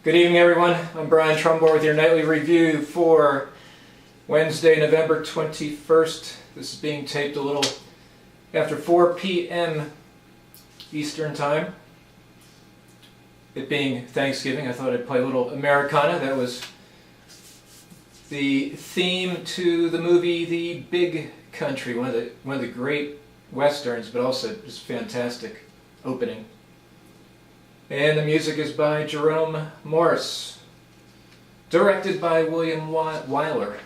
Good evening, everyone. I'm Brian Trumbore with your nightly review for Wednesday, November 21st. This is being taped a little after 4 p.m. Eastern Time. It being Thanksgiving, I thought I'd play a little Americana. That was the theme to the movie The Big Country, one of the great westerns, but also just fantastic opening. And the music is by Jerome Morris, directed by William Wyler,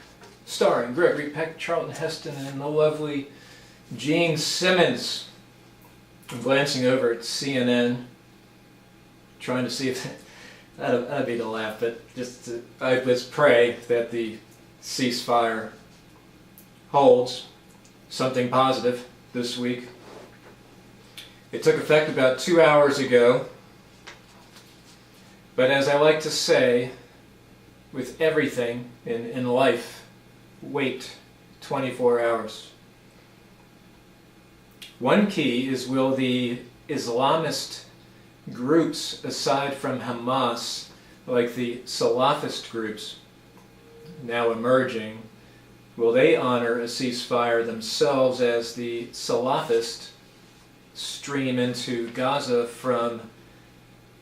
starring Gregory Peck, Charlton Heston, and the lovely Gene Simmons. I'm glancing over at CNN, trying to see if that'd be the laugh, but let's pray that the ceasefire holds something positive this week. It took effect about 2 hours ago. But as I like to say, with everything in life, wait 24 hours. One key is, will the Islamist groups, aside from Hamas, like the Salafist groups now emerging, will they honor a ceasefire themselves as the Salafists stream into Gaza from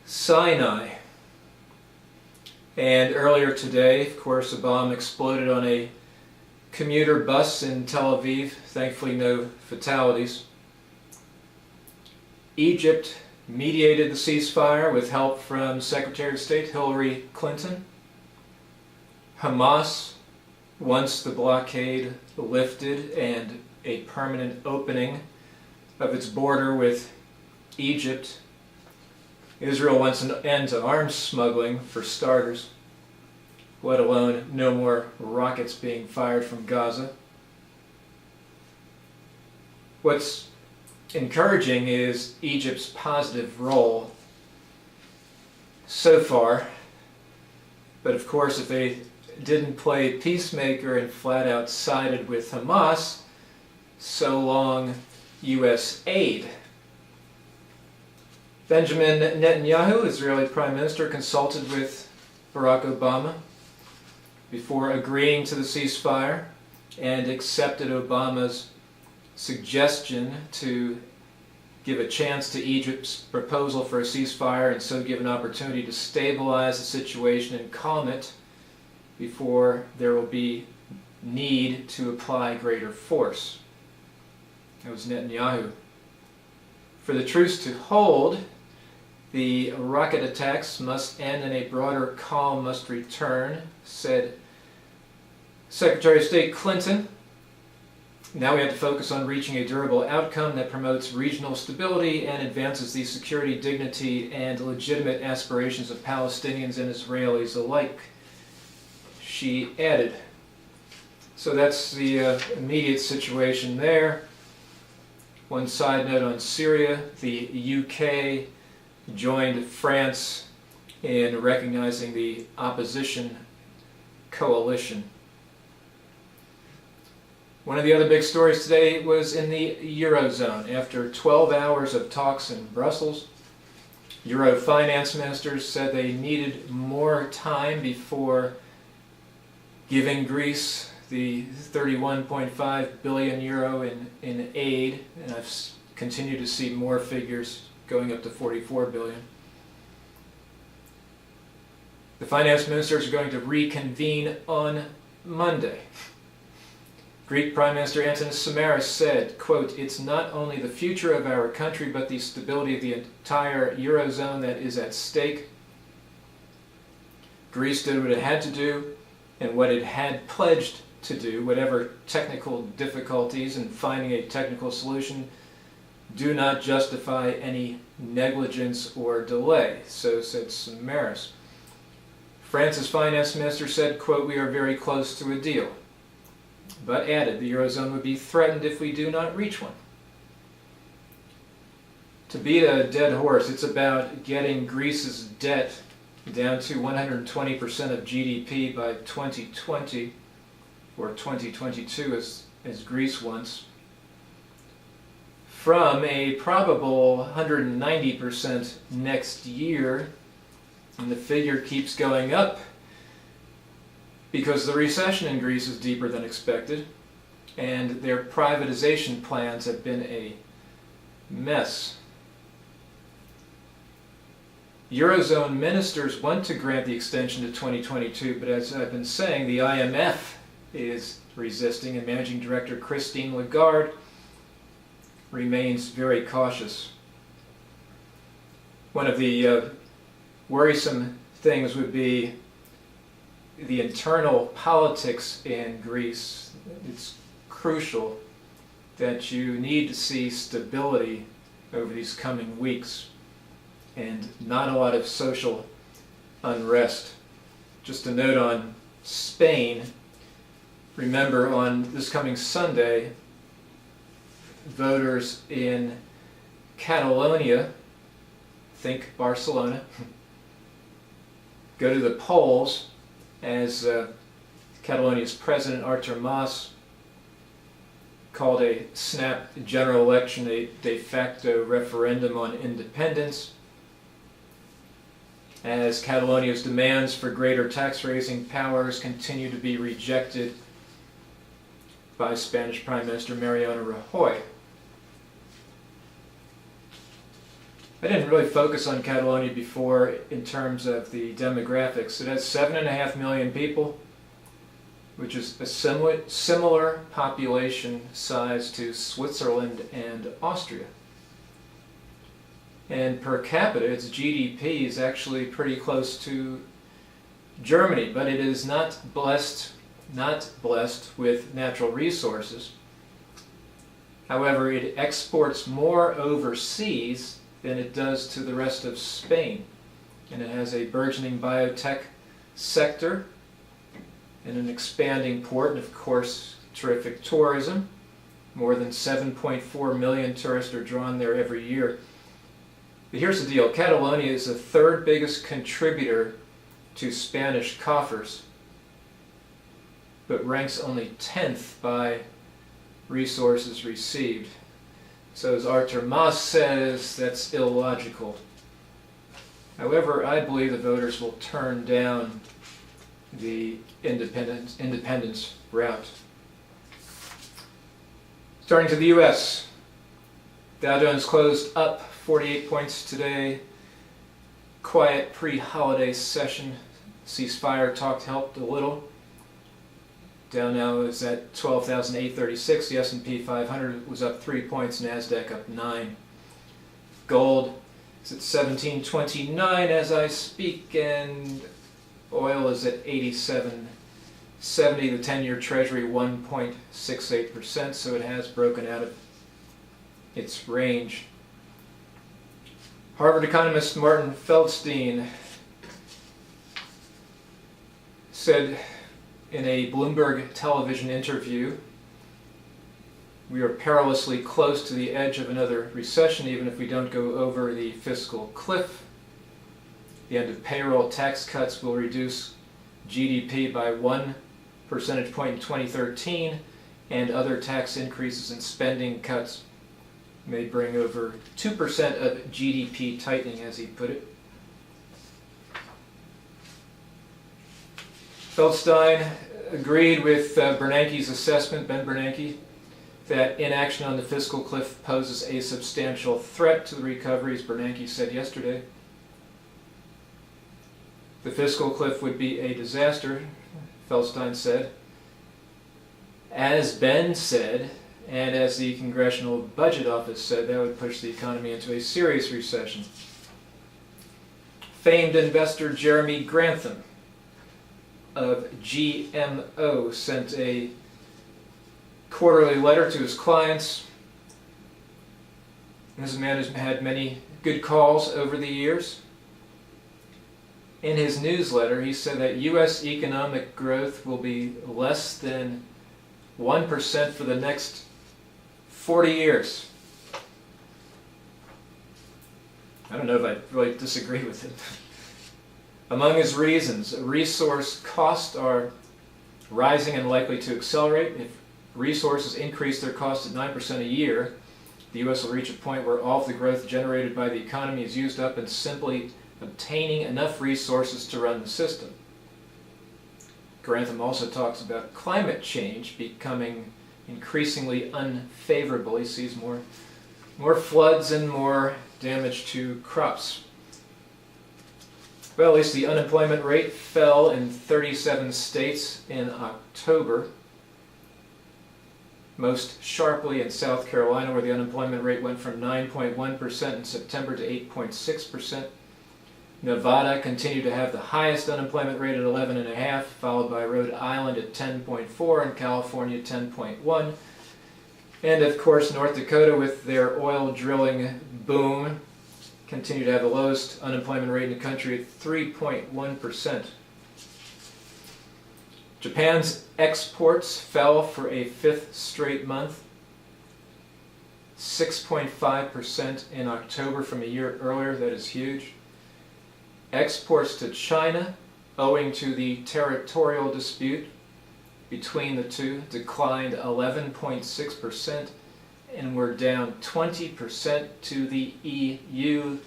Sinai? And earlier today, of course, a bomb exploded on a commuter bus in Tel Aviv. Thankfully, no fatalities. Egypt mediated the ceasefire with help from Secretary of State Hillary Clinton. Hamas, once the blockade lifted and a permanent opening of its border with Egypt, Israel wants an end to arms smuggling, for starters, let alone no more rockets being fired from Gaza. What's encouraging is Egypt's positive role so far, but of course if they didn't play peacemaker and flat out sided with Hamas, so long U.S. aid. Benjamin Netanyahu, Israeli Prime Minister, consulted with Barack Obama before agreeing to the ceasefire and accepted Obama's suggestion to give a chance to Egypt's proposal for a ceasefire and so give an opportunity to stabilize the situation and calm it before there will be need to apply greater force. That was Netanyahu. For the truce to hold, the rocket attacks must end and a broader calm must return, said Secretary of State Clinton. Now we have to focus on reaching a durable outcome that promotes regional stability and advances the security, dignity, and legitimate aspirations of Palestinians and Israelis alike, she added. So that's the immediate situation there. One side note on Syria: the UK joined France in recognizing the opposition coalition. One of the other big stories today was in the Eurozone. After 12 hours of talks in Brussels, Euro finance ministers said they needed more time before giving Greece the 31.5 billion euro in aid, and I've continued to see more figures going up to 44 billion. The finance ministers are going to reconvene on Monday. Greek Prime Minister Antonis Samaras said, quote, "It's not only the future of our country but the stability of the entire Eurozone that is at stake. Greece did what it had to do and what it had pledged to do. Whatever technical difficulties in finding a technical solution do not justify any negligence or delay," so said Samaras. France's finance minister said, quote, "We are very close to a deal," but added the Eurozone would be threatened if we do not reach one. To beat a dead horse, it's about getting Greece's debt down to 120% of GDP by 2020, or 2022 as Greece wants, from a probable 190% next year And the figure keeps going up because the recession in Greece is deeper than expected, and their privatization plans have been a mess. Eurozone ministers want to grant the extension to 2022, but as I've been saying, the IMF is resisting, and Managing Director Christine Lagarde remains very cautious. One of the worrisome things would be the internal politics in Greece. It's crucial that you need to see stability over these coming weeks and not a lot of social unrest. Just a note on Spain. Remember, on this coming Sunday, voters in Catalonia, think Barcelona, go to the polls as Catalonia's president Artur Mas called a snap general election a de facto referendum on independence, as Catalonia's demands for greater tax-raising powers continue to be rejected by Spanish Prime Minister Mariano Rajoy. I didn't really focus on Catalonia before in terms of the demographics. It has 7.5 million people, which is a similar population size to Switzerland and Austria. And per capita, its GDP is actually pretty close to Germany, but it is not blessed with natural resources. However, it exports more overseas than it does to the rest of Spain. And it has a burgeoning biotech sector and an expanding port, and of course, terrific tourism. More than 7.4 million tourists are drawn there every year. But here's the deal. Catalonia is the third biggest contributor to Spanish coffers, but ranks only 10th by resources received. So as Artur Mas says, that's illogical. However, I believe the voters will turn down the independence route. Starting to the U.S., Dow Jones closed up 48 points today. Quiet pre-holiday session. Ceasefire talk helped a little. Dow now is at 12,836. The S&P 500 was up 3 points. NASDAQ up 9. Gold is at 1729 as I speak, and oil is at 87.70. The 10-year Treasury 1.68%, so it has broken out of its range. Harvard economist Martin Feldstein said in a Bloomberg television interview, "We are perilously close to the edge of another recession, even if we don't go over the fiscal cliff. The end of payroll tax cuts will reduce GDP by 1 percentage point in 2013, and other tax increases and spending cuts may bring over 2% of GDP tightening," as he put it. Feldstein agreed with Bernanke's assessment, Ben Bernanke, that inaction on the fiscal cliff poses a substantial threat to the recovery, as Bernanke said yesterday. The fiscal cliff would be a disaster, Feldstein said. As Ben said, and as the Congressional Budget Office said, that would push the economy into a serious recession. Famed investor Jeremy Grantham of GMO sent a quarterly letter to his clients. This is a man who's had many good calls over the years. In his newsletter, he said that U.S. economic growth will be less than 1% for the next 40 years. I don't know if I really disagree with him. Among his reasons, resource costs are rising and likely to accelerate. If resources increase their costs at 9% a year, the U.S. will reach a point where all of the growth generated by the economy is used up and simply obtaining enough resources to run the system. Grantham also talks about climate change becoming increasingly unfavorable. He sees more floods and more damage to crops. Well, at least the unemployment rate fell in 37 states in October, most sharply in South Carolina, where the unemployment rate went from 9.1% in September to 8.6%. Nevada continued to have the highest unemployment rate at 11.5%, followed by Rhode Island at 10.4% and California 10.1%. And of course, North Dakota, with their oil drilling boom, continue to have the lowest unemployment rate in the country at 3.1%. Japan's exports fell for a fifth straight month, 6.5% in October from a year earlier. That is huge. Exports to China, owing to the territorial dispute between the two, declined 11.6%. and we're down 20% to the EU.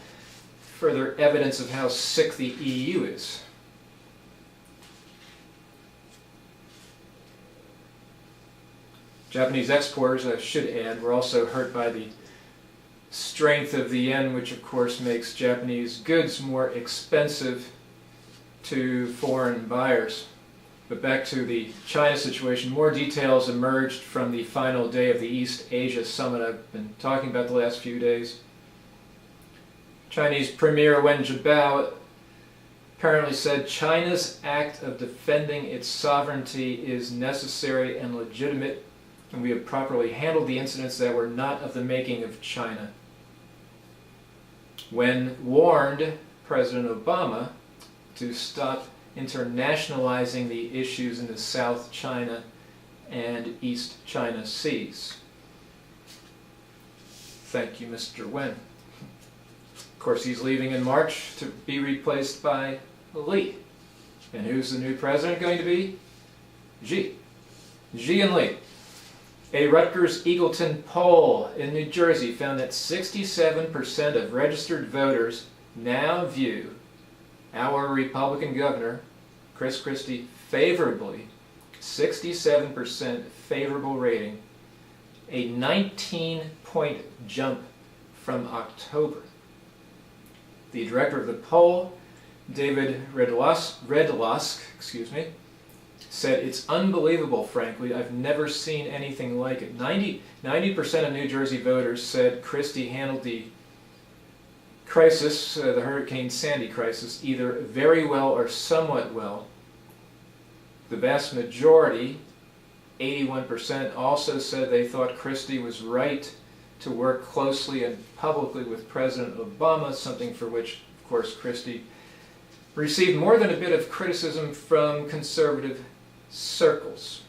Further evidence of how sick the EU is. Japanese exporters, I should add, were also hurt by the strength of the yen, which of course makes Japanese goods more expensive to foreign buyers. But back to the China situation, more details emerged from the final day of the East Asia Summit I've been talking about the last few days. Chinese Premier Wen Jiabao apparently said China's act of defending its sovereignty is necessary and legitimate, and we have properly handled the incidents that were not of the making of China. Wen warned President Obama to stop internationalizing the issues in the South China and East China Seas. Thank you, Mr. Wen. Of course, he's leaving in March to be replaced by Li. And who's the new president going to be? Xi. Xi and Li. A Rutgers Eagleton poll in New Jersey found that 67% of registered voters now view our Republican governor, Chris Christie, favorably. 67% favorable rating, a 19-point jump from October. The director of the poll, David Redlosk, said, "It's unbelievable, frankly. I've never seen anything like it." 90% of New Jersey voters said Christie handled the crisis, the Hurricane Sandy crisis, either very well or somewhat well. The vast majority, 81%, also said they thought Christie was right to work closely and publicly with President Obama, something for which, of course, Christie received more than a bit of criticism from conservative circles.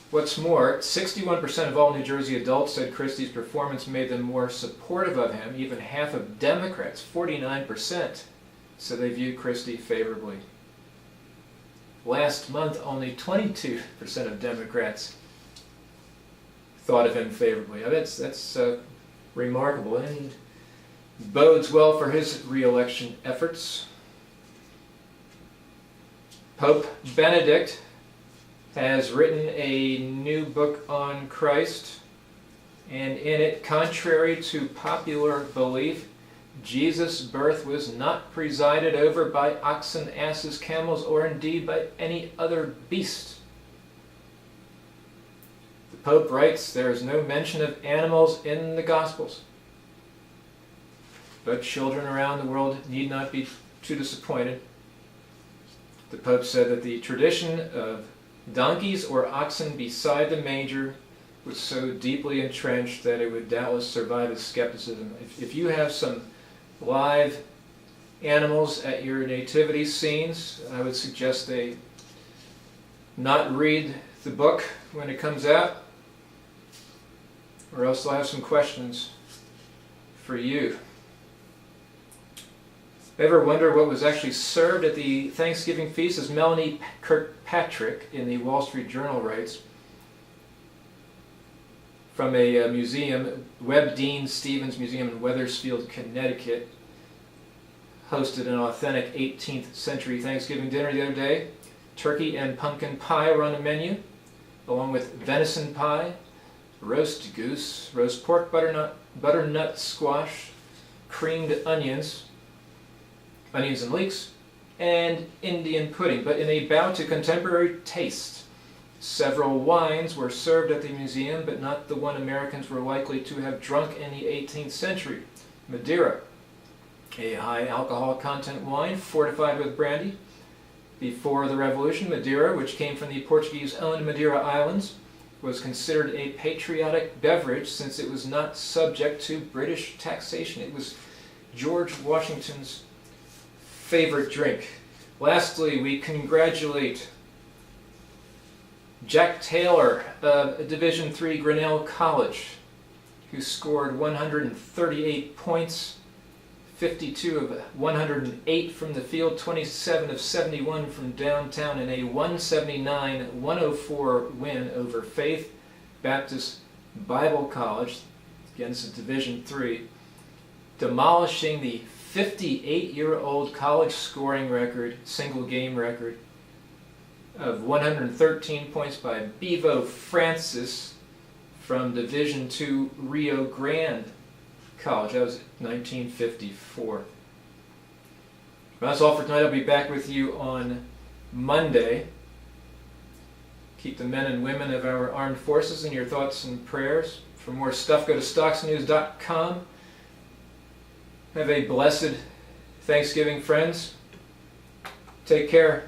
What's more, 61% of all New Jersey adults said Christie's performance made them more supportive of him. Even half of Democrats, 49%, said they view Christie favorably. Last month, only 22% of Democrats thought of him favorably. That's remarkable and bodes well for his re-election efforts. Pope Benedict has written a new book on Christ, and in it, contrary to popular belief, Jesus' birth was not presided over by oxen, asses, camels, or indeed by any other beast. The Pope writes, "There is no mention of animals in the Gospels, but children around the world need not be too disappointed." The Pope said that the tradition of donkeys or oxen beside the manger was so deeply entrenched that it would doubtless survive his skepticism. If you have some live animals at your nativity scenes, I would suggest they not read the book when it comes out, or else they'll have some questions for you. Ever wonder what was actually served at the Thanksgiving feast? As Melanie Kirkpatrick in the Wall Street Journal writes, from a museum, Webb Dean Stevens Museum in Wethersfield, Connecticut, hosted an authentic 18th century Thanksgiving dinner the other day. Turkey and pumpkin pie were on the menu, along with venison pie, roast goose, roast pork, butternut squash, creamed onions and leeks, and Indian pudding, but in a bow to contemporary taste. Several wines were served at the museum, but not the one Americans were likely to have drunk in the 18th century. Madeira, a high alcohol content wine fortified with brandy. Before the Revolution, Madeira, which came from the Portuguese-owned Madeira Islands, was considered a patriotic beverage since it was not subject to British taxation. It was George Washington's favorite drink. Lastly, we congratulate Jack Taylor of Division III Grinnell College, who scored 138 points, 52 of 108 from the field, 27 of 71 from downtown, in a 179-104 win over Faith Baptist Bible College against Division III, demolishing the 58-year-old college scoring record, single game record, of 113 points by Bevo Francis from Division II Rio Grande College. That was 1954. Well, that's all for tonight. I'll be back with you on Monday. Keep the men and women of our armed forces in your thoughts and prayers. For more stuff, go to stocksnews.com. Have a blessed Thanksgiving, friends. Take care.